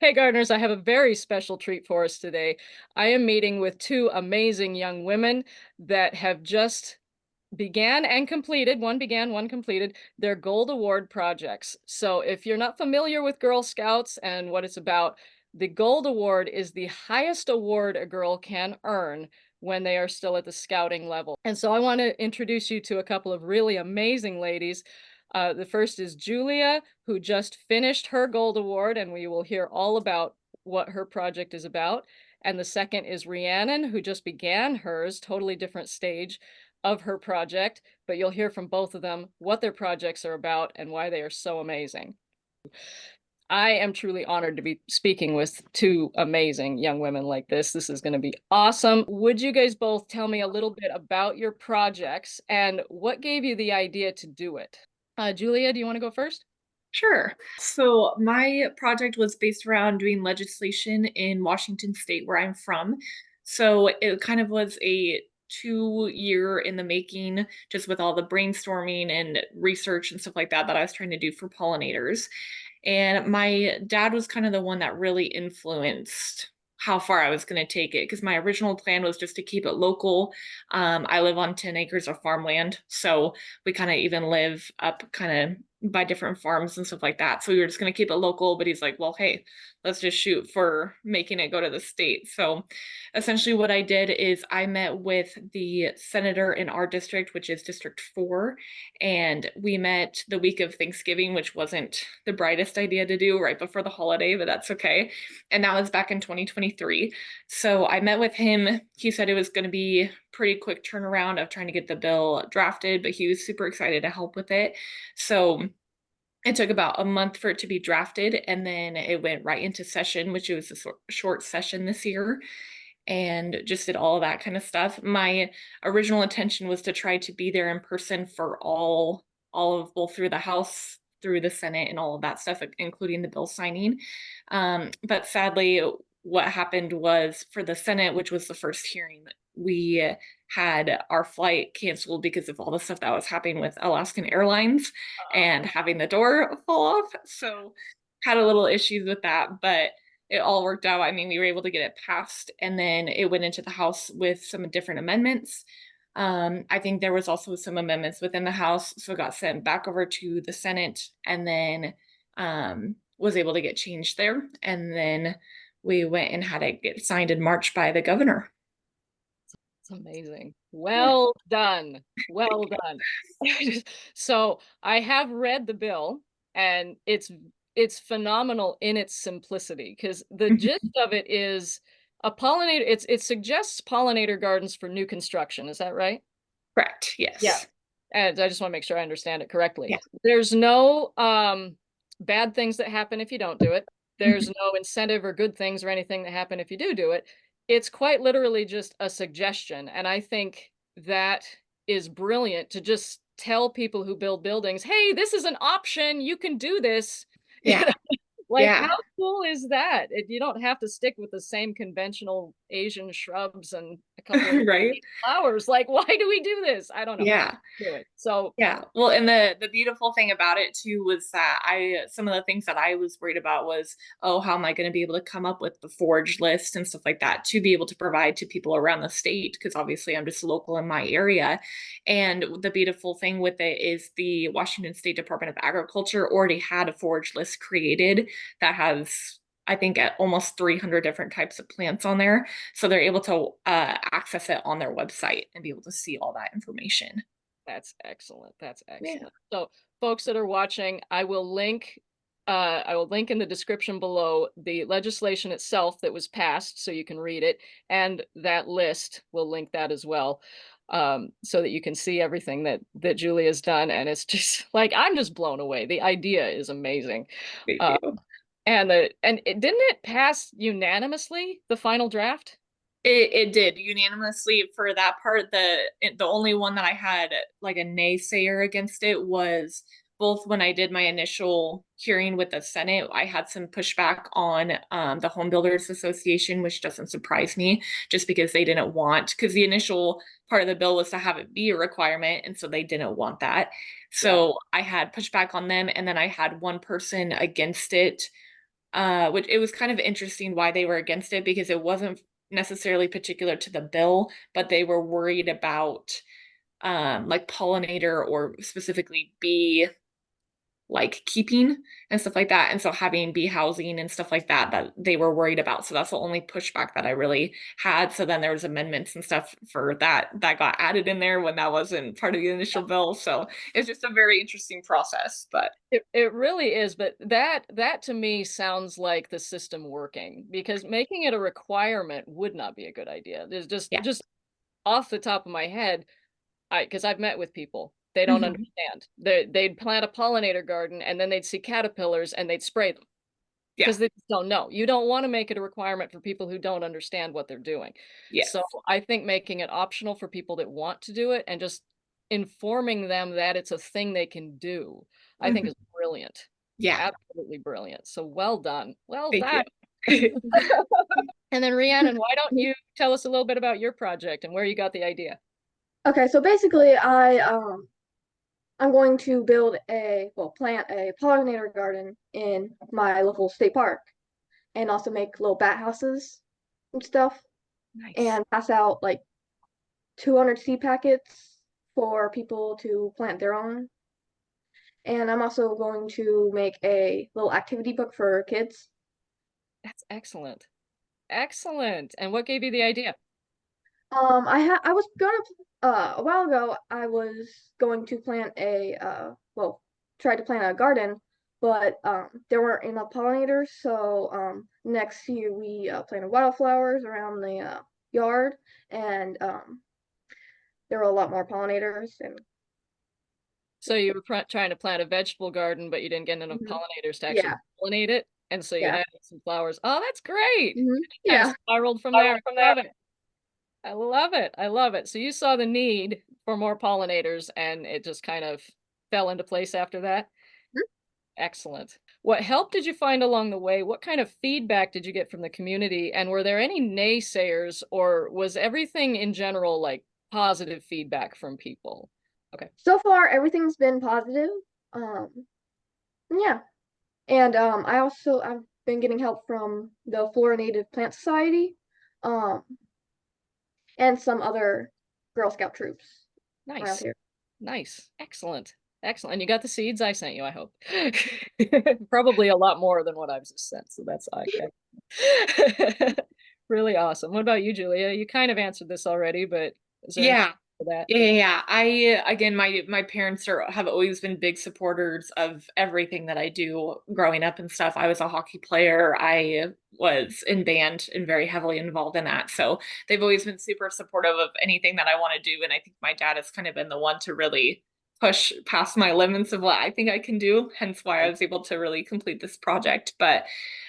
Hey gardeners, I have a very special treat for us today. I am meeting with two amazing young women that have just one began, one completed their Gold Award projects. So if you're not familiar with Girl Scouts and what it's about, the Gold Award is the highest award a girl can earn when they are still at the scouting level. And so I want to introduce you to a couple of really amazing ladies. The first is Julia, who just finished her Gold Award, and we will hear all about what her project is about. And the second is Rhiannon, who just began hers, totally different stage of her project, but you'll hear from both of them what their projects are about and why they are so amazing. I am truly honored to be speaking with two amazing young women like this. This is going to be awesome. Would you guys both tell me a little bit about your projects and what gave you the idea to do it? Julia, do you want to go first? Sure. So my project was based around doing legislation in Washington State, where I'm from. So it kind of was a 2 year in the making, just with all the brainstorming and research and stuff like that I was trying to do for pollinators. And my dad was kind of the one that really influenced how far I was going to take it because my original plan was just to keep it local. I live on 10 acres of farmland, so we kind of even live up kind of by different farms and stuff like that. So we were just going to keep it local, but he's like, well, hey, let's just shoot for making it go to the state. So essentially what I did is I met with the senator in our district, which is District 4, and we met the week of Thanksgiving, which wasn't the brightest idea to do right before the holiday, but that's okay. And that was back in 2023. So I met with him. He said it was going to be pretty quick turnaround of trying to get the bill drafted, but he was super excited to help with it. So it took about a month for it to be drafted, and then it went right into session, which was a short session this year, and just did all of that kind of stuff. My original intention was to try to be there in person for all of both through the House, through the Senate, and all of that stuff, including the bill signing. But sadly, what happened was for the Senate, which was the first hearing, we had our flight canceled because of all the stuff that was happening with Alaskan Airlines and having the door fall off. So had a little issues with that, but it all worked out. I mean, we were able to get it passed, and then it went into the House with some different amendments. I think there was also some amendments within the House, so it got sent back over to the Senate, and then was able to get changed there. And then we went and had it get signed in March by the governor. It's amazing. Yeah. Well done. Well done. So I have read the bill and it's phenomenal in its simplicity because the gist of it is a pollinator, it suggests pollinator gardens for new construction. Is that right? Correct. Yeah. Yes. And I just want to make sure I understand it correctly. Yeah. There's no bad things that happen if you don't do it. There's no incentive or good things or anything that happen if you do it. It's quite literally just a suggestion. And I think that is brilliant to just tell people who build buildings, hey, this is an option. You can do this. Yeah. Like, Yeah. how cool is that? You don't have to stick with the same conventional Asian shrubs and a couple of Right. flowers. Like, why do we do this? I don't know. Yeah. Do it. So, Yeah. Well, and the beautiful thing about it too was that I some of the things that I was worried about was, oh, how am I going to be able to come up with the forage list and stuff like that to be able to provide to people around the state? Because obviously I'm just local in my area. And the beautiful thing with it is the Washington State Department of Agriculture already had a forage list created that has I think at almost 300 different types of plants on there. So they're able to access it on their website and be able to see all that information. that's excellent. That's Yeah. excellent. So, folks that are watching, I will link in the description below the legislation itself that was passed so you can read it, and that list, we'll link that as well. So that you can see everything that Julia's done, and it's just like I'm just blown away. The idea is amazing. Thank Uh, you. didn't it pass unanimously, the final draft? It did unanimously for that part. The only one that I had like a naysayer against it was both when I did my initial hearing with the Senate, I had some pushback on the Home Builders Association, which doesn't surprise me, just because they didn't want, because the initial part of the bill was to have it be a requirement, and so they didn't want that. Yeah. So I had pushback on them, and then I had one person against it which it was kind of interesting why they were against it because it wasn't necessarily particular to the bill, but they were worried about like pollinator or specifically bee like keeping and stuff like that. And so having bee housing and stuff like that that they were worried about. So that's the only pushback that I really had. So then there was amendments and stuff for that that got added in there when that wasn't part of the initial bill. So it's just a very interesting process. But It really is, but that to me sounds like the system working because making it a requirement would not be a good idea. There's yeah. just off the top of my head, because I've met with people, they don't Hmm. understand. They'd plant a pollinator garden and then they'd see caterpillars and they'd spray them Yeah. because they just don't know. You don't want to make it a requirement for people who don't understand what they're doing. So Yes. I think making it optional for people that want to do it and just informing them that it's a thing they can do, I think Hmm. is brilliant. Yeah. Absolutely brilliant. So well done. Well Thank done. you. And then Rhiannon, why don't you tell us a little bit about your project and where you got the idea? Okay, so basically I'm going to build plant a pollinator garden in my local state park and also make little bat houses and stuff Nice. and pass out like 200 seed packets for people to plant their own. And I'm also going to make a little activity book for kids. That's excellent. Excellent. And what gave you the idea? I was gonna a while ago I was going to plant try to plant a garden, but there weren't enough pollinators, so next year we planted wildflowers around the yard, and there were a lot more pollinators and So you were trying to plant a vegetable garden, but you didn't get enough mhm. pollinators to actually Yeah, pollinate it. And so you yeah, added some flowers. Oh, that's great. Kind of yeah. spiraled from there. I love it. I love it. I love it. So you saw the need for more pollinators and it just kind of fell into place after that. Excellent. What help did you find along the way? What kind of feedback did you get from the community? And were there any naysayers or was everything in general like positive feedback from people? Okay. So far everything's been positive. Um, yeah, and I've been getting help from the Flora Native Plant Society. Um, and some other Girl Scout troops around Nice. here. Nice. Excellent. Excellent. And you got the seeds I sent you, I hope. Probably a lot more than what I've just sent, so that's okay. Really awesome. What about you, Julia? You kind of answered this already, but is there anything Yeah. for that? Yeah. I again my parents have always been big supporters of everything that I do growing up and stuff. I was a hockey player. I was in band and very heavily involved in that. So they've always been super supportive of anything that I want to do. And I think my dad has kind of been the one to really push past my limits of what I think I can do, hence why I was able to really complete this project. But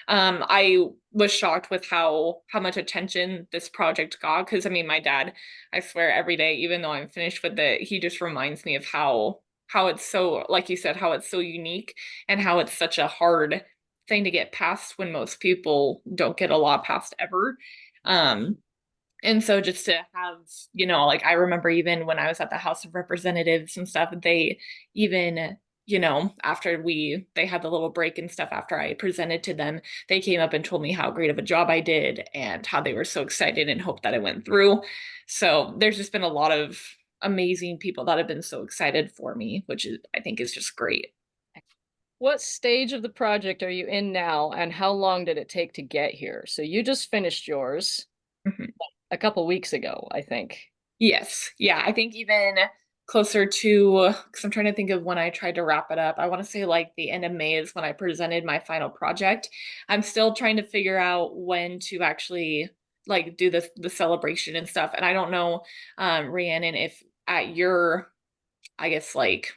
I was shocked with how much attention this project got. Because I mean, my dad, I swear every day, even though I'm finished with it, he just reminds me of how it's so, like you said, how it's so unique and how it's such a hard thing to get past when most people don't get a law passed ever. Um, and so just to have, like I remember even when I was at the House of Representatives and stuff, they even, after they had the little break and stuff after I presented to them, they came up and told me how great of a job I did and how they were so excited and hoped that it went through. So there's just been a lot of amazing people that have been so excited for me, which is I think is just great. What stage of the project are you in now, and how long did it take to get here? So you just finished yours Mhm. a couple weeks ago, I think. Yes. Yeah. I think even closer to, because I'm trying to think of when I tried to wrap it up. I want to say like the end of May is when I presented my final project. I'm still trying to figure out when to actually like do the celebration and stuff. And I don't know, Rhiannon, if at your, I guess like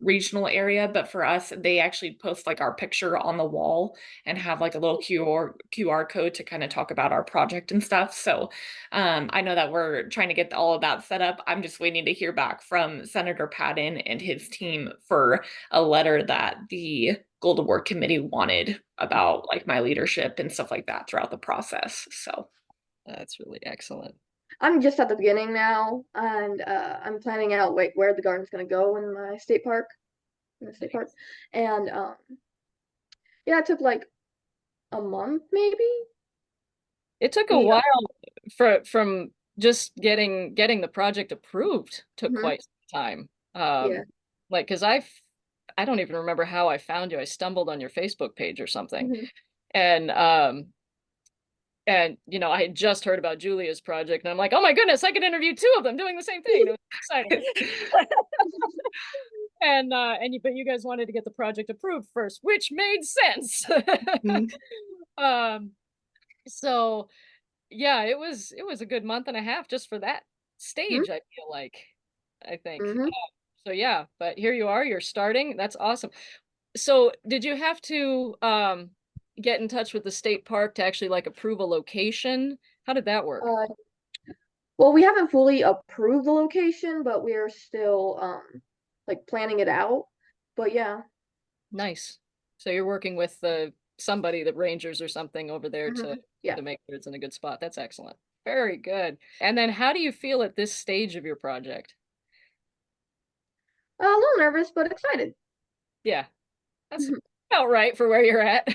regional area, but for us, they actually post like our picture on the wall and have like a little QR code to kind of talk about our project and stuff. So I know that we're trying to get all of that set up. I'm just waiting to hear back from Senator Patton and his team for a letter that the Gold Award Committee wanted about like my leadership and stuff like that throughout the process. So That's really excellent. I'm just at the beginning now, and I'm planning out where the garden's gonna go in my state park, in the state park, and yeah, it took like a month maybe. It took a We while from just getting the project approved took mhm, quite some time. yeah. Like, because I don't even remember how I found you. I stumbled on your Facebook page or something. Mhm. And you know, I had just heard about Julia's project and I'm like, oh my goodness, I could interview two of them doing the same thing. It was exciting. But you guys wanted to get the project approved first, which made sense. Mhm. um so yeah, it was a good month and a half just for that Mhm. stage, I feel like, I think. Mhm. So yeah, but here you are, you're starting. That's awesome. So did you have to get in touch with the state park to actually like approve a location? How did that work? Uh, well, we haven't fully approved the location, but we're still like planning it out. But yeah. Nice. So you're working with somebody, the rangers or something over there Mhm. Yeah. to make sure it's in a good spot. That's excellent. Very good. And then how do you feel at this stage of your project? A little nervous, but excited. Yeah, that's about right for where you're at.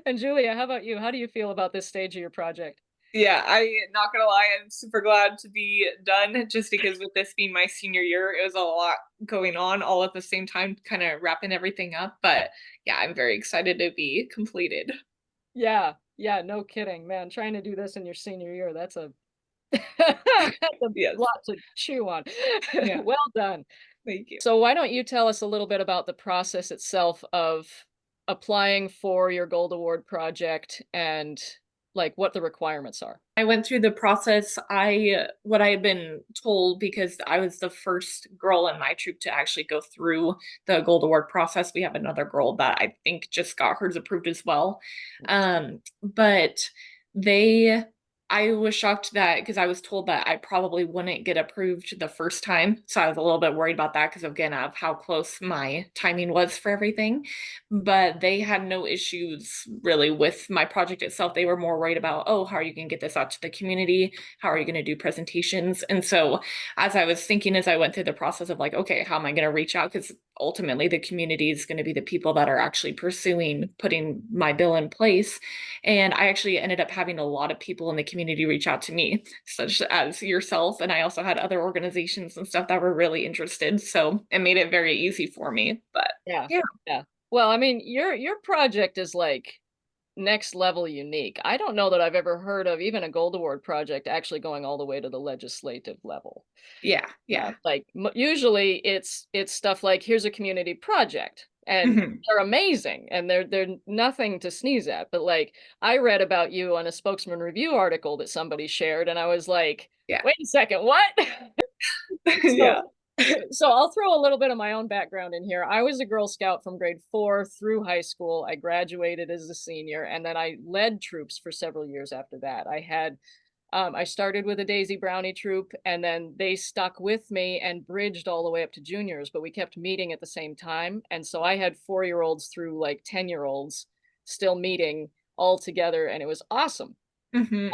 And Julia, how about you? How do you feel about this stage of your project? Yeah, I not gonna lie, I'm super glad to be done just because with this being my senior year, it was a lot going on all at the same time, kind of wrapping everything up. But yeah, I'm very excited to be completed. Yeah, yeah, no kidding, man. Trying to do this in your senior year, that's a that's a Yes. lot to chew on. Yeah. Well done. Thank you. So why don't you tell us a little bit about the process itself of applying for your Gold Award project and like what the requirements are? I went through the process. What I had been told because I was the first girl in my troop to actually go through the Gold Award process. We have another girl that I think just got hers approved as well. But they I was shocked that because I was told that I probably wouldn't get approved the first time. So I was a little bit worried about that because again of how close my timing was for everything. But they had no issues really with my project itself. They were more worried about, oh, how are you going to get this out to the community? How are you going to do presentations? And so, as I was thinking, as I went through the process of like, okay, how am I going to reach out? Because ultimately, the community is going to be the people that are actually pursuing putting my bill in place. And I actually ended up having a lot of people in the community reach out to me, such as yourself. And I also had other organizations and stuff that were really interested. So it made it very easy for me. But Yeah. yeah. Yeah. Well, I mean, your project is like next level unique. I don't know that I've ever heard of even a Gold Award project actually going all the way to the legislative level. Yeah, yeah. Like usually it's stuff like here's a community project and Mhm. they're amazing and they're nothing to sneeze at. But like I read about you on a Spokesman Review article that somebody shared and I was like, Yeah. wait a second, what? So Yeah. so I'll throw a little bit of my own background in here. I was a Girl Scout from grade 4 through high school. I graduated as a senior, and then I led troops for several years after that. I started with a Daisy Brownie troop, and then they stuck with me and bridged all the way up to juniors, but we kept meeting at the same time. And so I had 4-year-olds through like 10-year-olds still meeting all together, and it was awesome. Mhm.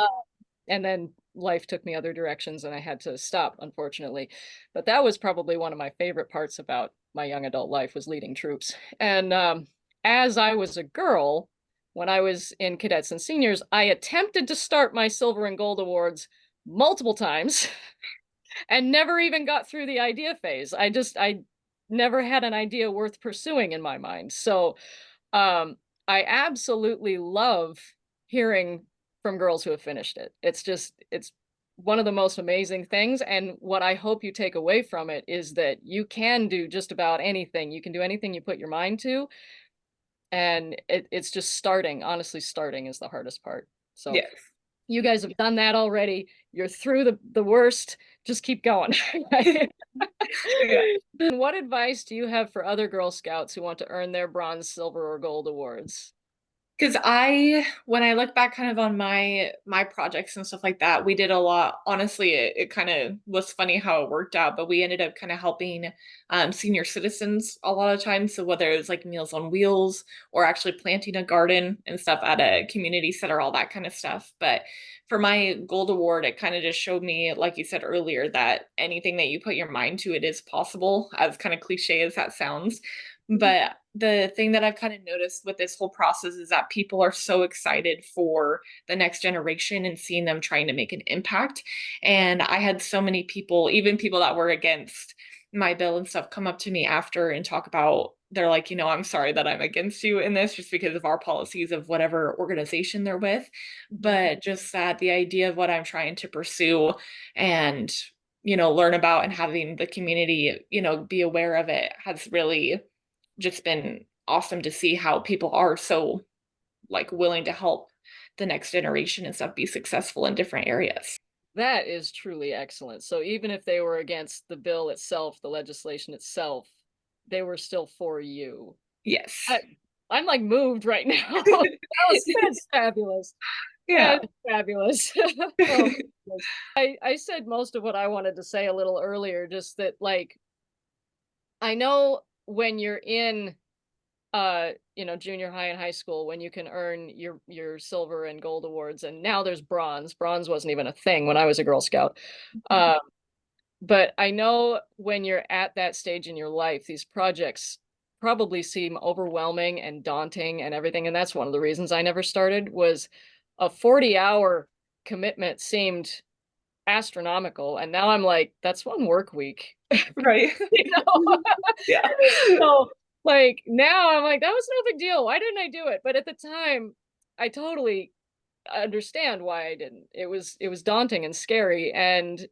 And then life took me other directions and I had to stop, unfortunately. But that was probably one of my favorite parts about my young adult life was leading troops. And as I was a girl, when I was in cadets and seniors, I attempted to start my silver and gold awards multiple times and never even got through the idea phase. I never had an idea worth pursuing in my mind. So um, I absolutely love hearing from girls who have finished it. It's one of the most amazing things. And what I hope you take away from it is that you can do just about anything. You can do anything you put your mind to. And it's just starting. Honestly, starting is the hardest part. So Yes. you guys have done that already. You're through the worst. Just keep going. Yeah. And what advice do you have for other Girl Scouts who want to earn their bronze, silver, or gold awards? Because when I look back kind of on my projects and stuff like that, we did a lot. Honestly, it kind of was funny how it worked out, but we ended up kind of helping senior citizens a lot of times. So whether it was like Meals on Wheels or actually planting a garden and stuff at a community center, all that kind of stuff. But for my gold award, it kind of just showed me, like you said earlier, that anything that you put your mind to, it is possible, as kind of cliche as that sounds. But the thing that I've kind of noticed with this whole process is that people are so excited for the next generation and seeing them trying to make an impact. And I had so many people, even people that were against my bill and stuff, come up to me after and talk about, they're like, I'm sorry that I'm against you in this just because of our policies of whatever organization they're with. But just that the idea of what I'm trying to pursue and, learn about, and having the community, be aware of it, has really just been awesome to see how people are so like willing to help the next generation and stuff be successful in different areas. That is truly excellent. So even if they were against the bill itself, the legislation itself, they were still for you. Yes. I, I'm like moved right now. That's fabulous. Yeah. That's fabulous. Oh, goodness. I said most of what I wanted to say a little earlier, just that like I know when you're in junior high and high school, when you can earn your silver and gold awards, and now there's bronze. Bronze wasn't even a thing when I was a Girl Scout. Uh, but I know when you're at that stage in your life, these projects probably seem overwhelming and daunting and everything. And that's one of the reasons I never started. Was a 40-hour commitment seemed astronomical, and now I'm like, that's one work week. Right. You know? Yeah. So like now I'm like, that was no big deal. Why didn't I do it? But at the time, I totally understand why I didn't. It was daunting and scary. And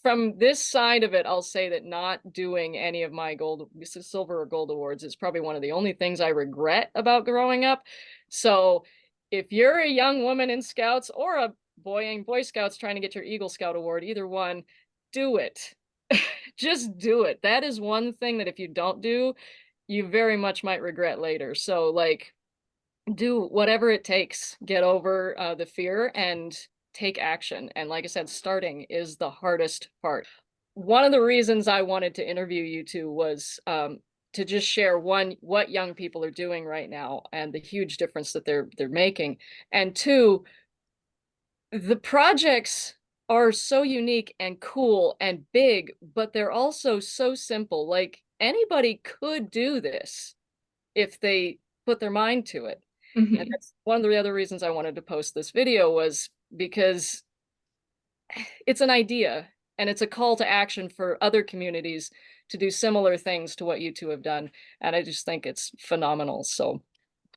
from this side of it, I'll say that not doing any of my silver or gold awards is probably one of the only things I regret about growing up. So if you're a young woman in Scouts, or a boy in Boy Scouts trying to get your Eagle Scout award, either one, do it. Just do it. That is one thing that if you don't do, you very much might regret later. So like, do whatever it takes, get over the fear and take action. And like I said, starting is the hardest part. One of the reasons I wanted to interview you two was to just share, one, what young people are doing right now and the huge difference that they're making, and two, the projects are so unique and cool and big, but they're also so simple. Like anybody could do this if they put their mind to it. And Mhm. that's one of the other reasons I wanted to post this video, was because it's an idea and it's a call to action for other communities to do similar things to what you two have done. And I just think it's phenomenal. So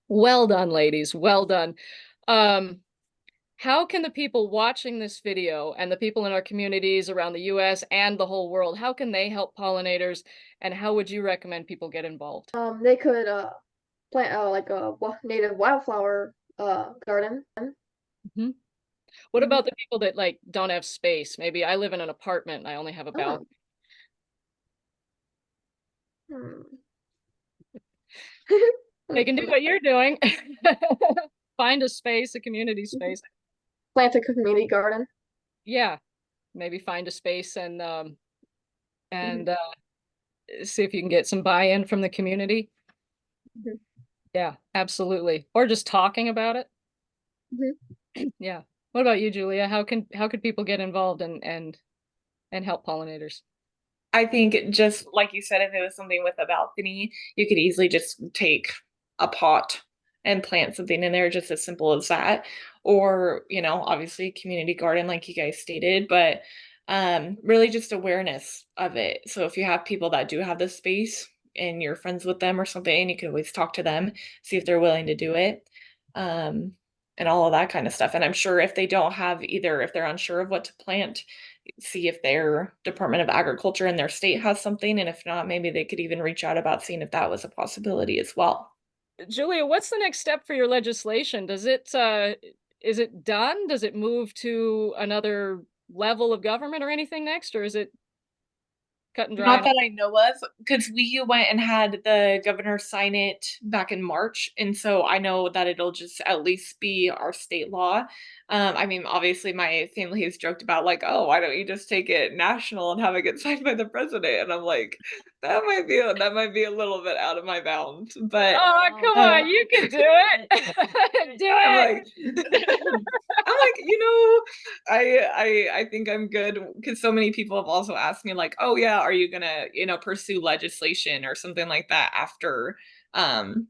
well done, ladies. Well done. Um, how can the people watching this video and the people in our communities around the US and the whole world, how can they help pollinators, and how would you recommend people get involved? They could plant like a native wildflower garden. Mhm. What Mhm. about the people that like don't have space? Maybe I live in an apartment and I only have a Oh. balcony. Hmm. They can do what you're doing. Find a space, a community space. Plant a community garden. Yeah, maybe find a space Mhm. and see if you can get some buy-in from the community. Mhm. Yeah, absolutely. Or just talking about it. Mhm. Yeah. What about you, Julia? How could people get involved and help pollinators? I think just like you said, if it was something with a balcony, you could easily just take a pot and plant something in there, just as simple as that. Or, obviously community garden like you guys stated, but really just awareness of it. So if you have people that do have the space and you're friends with them or something, you can always talk to them, see if they're willing to do it. Um, and all of that kind of stuff. And I'm sure if they don't have either, if they're unsure of what to plant, see if their Department of Agriculture in their state has something, and if not, maybe they could even reach out about seeing if that was a possibility as well. Julia, what's the next step for your legislation? Does it is it done? Does it move to another level of government or anything next, or is it cut and dry? Not that I know of, because we went and had the governor sign it back in March, and so I know that it'll just at least be our state law. I mean, obviously, my family has joked about like, "Oh, why don't you just take it national and have it get signed by the president?" And I'm like, that might be a little bit out of my bounds, but Oh, come on, you can do it. Do I'm it. like I'm like, I think I'm good, because so many people have also asked me like, "Oh yeah, are you gonna, pursue legislation or something like that after um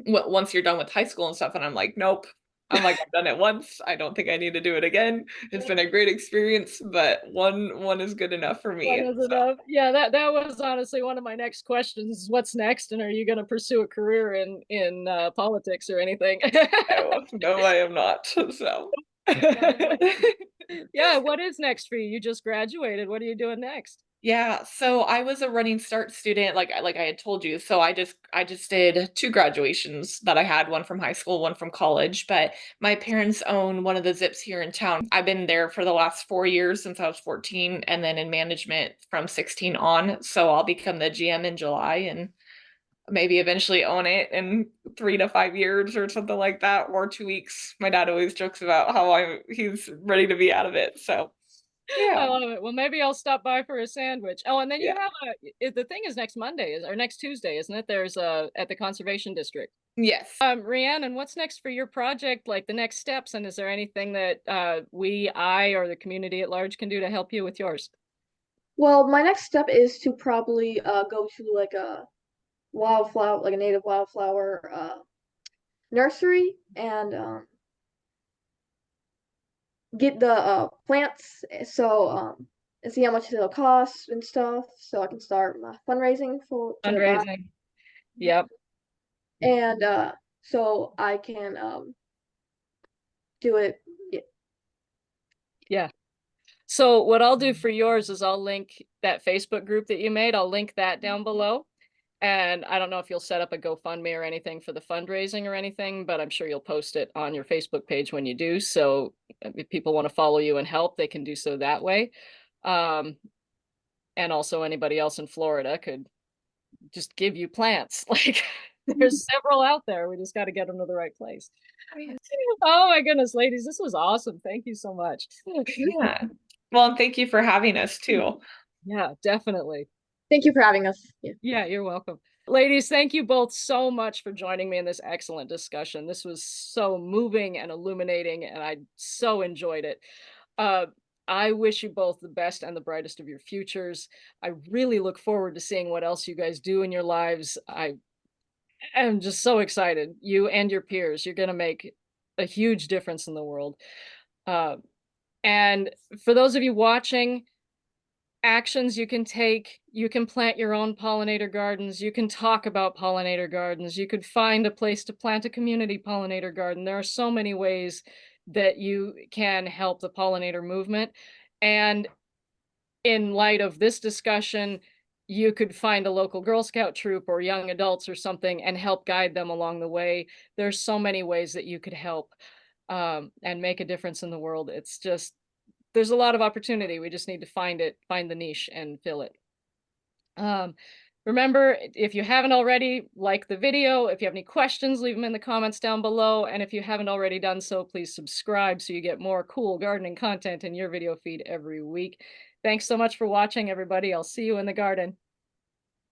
once you're done with high school and stuff. And I'm like, nope. I'm like, I've done it once. I don't think I need to do it again. It's been a great experience, but one is good enough for One me. is enough. Yeah, that was honestly one of my next questions. What's next, and are you going to pursue a career in politics or anything? So, no, I am not. So Yeah, what is next for you? You just graduated. What are you doing next? yeah, so I was a Running Start student, like I had told you. So I just did two graduations that I had, one from high school, one from college. But my parents own one of the zips here in town. I've been there for the last 4 years since I was 14, and then in management from 16 on. So I'll become the GM in July and maybe eventually own it in 3 to 5 years or something like that, or 2 weeks. My dad always jokes about how he's ready to be out of it. So I yeah, love it. Well, maybe I'll stop by for a sandwich. Oh, and then you yeah, have the thing is next Monday is or next Tuesday, isn't it? There's at the conservation district. yes. Rhiannon, what's next for your project? Like the next steps, and is there anything that I, or the community at large can do to help you with yours? Well, my next step is to probably go to like a wildflower, like a native wildflower nursery and get the plants and see how much it'll cost and stuff so I can start my fundraising for buy Fundraising. Yep. and so I can do it. Yeah. Yeah. So what I'll do for yours is I'll link that Facebook group that you made. I'll link that down below. And I don't know if you'll set up a GoFundMe or anything for the fundraising or anything, but I'm sure you'll post it on your Facebook page when you do. So if people want to follow you and help, they can do so that way. Um, and also anybody else in Florida could just give you plants. Like there's several out there. We just got to get them to the right place. Oh my goodness, ladies, this was awesome. Thank you so much. Yeah. Well, and thank you for having us too. Yeah, definitely. Thank you for having us. Yeah. Yeah, you're welcome. Ladies, thank you both so much for joining me in this excellent discussion. This was so moving and illuminating, and I so enjoyed it. Uh, I wish you both the best and the brightest of your futures. I really look forward to seeing what else you guys do in your lives. I am just so excited. You and your peers, you're going to make a huge difference in the world. Uh, and for those of you watching, actions you can take. You can plant your own pollinator gardens. You can talk about pollinator gardens. You could find a place to plant a community pollinator garden. There are so many ways that you can help the pollinator movement. And in light of this discussion, you could find a local Girl Scout troop or young adults or something and help guide them along the way. There's so many ways that you could help and make a difference in the world. It's just there's a lot of opportunity. We just need to find it, find the niche and fill it. Um, remember, if you haven't already, like the video. If you have any questions, leave them in the comments down below. And if you haven't already done so, please subscribe so you get more cool gardening content in your video feed every week. Thanks so much for watching, everybody. I'll see you in the garden.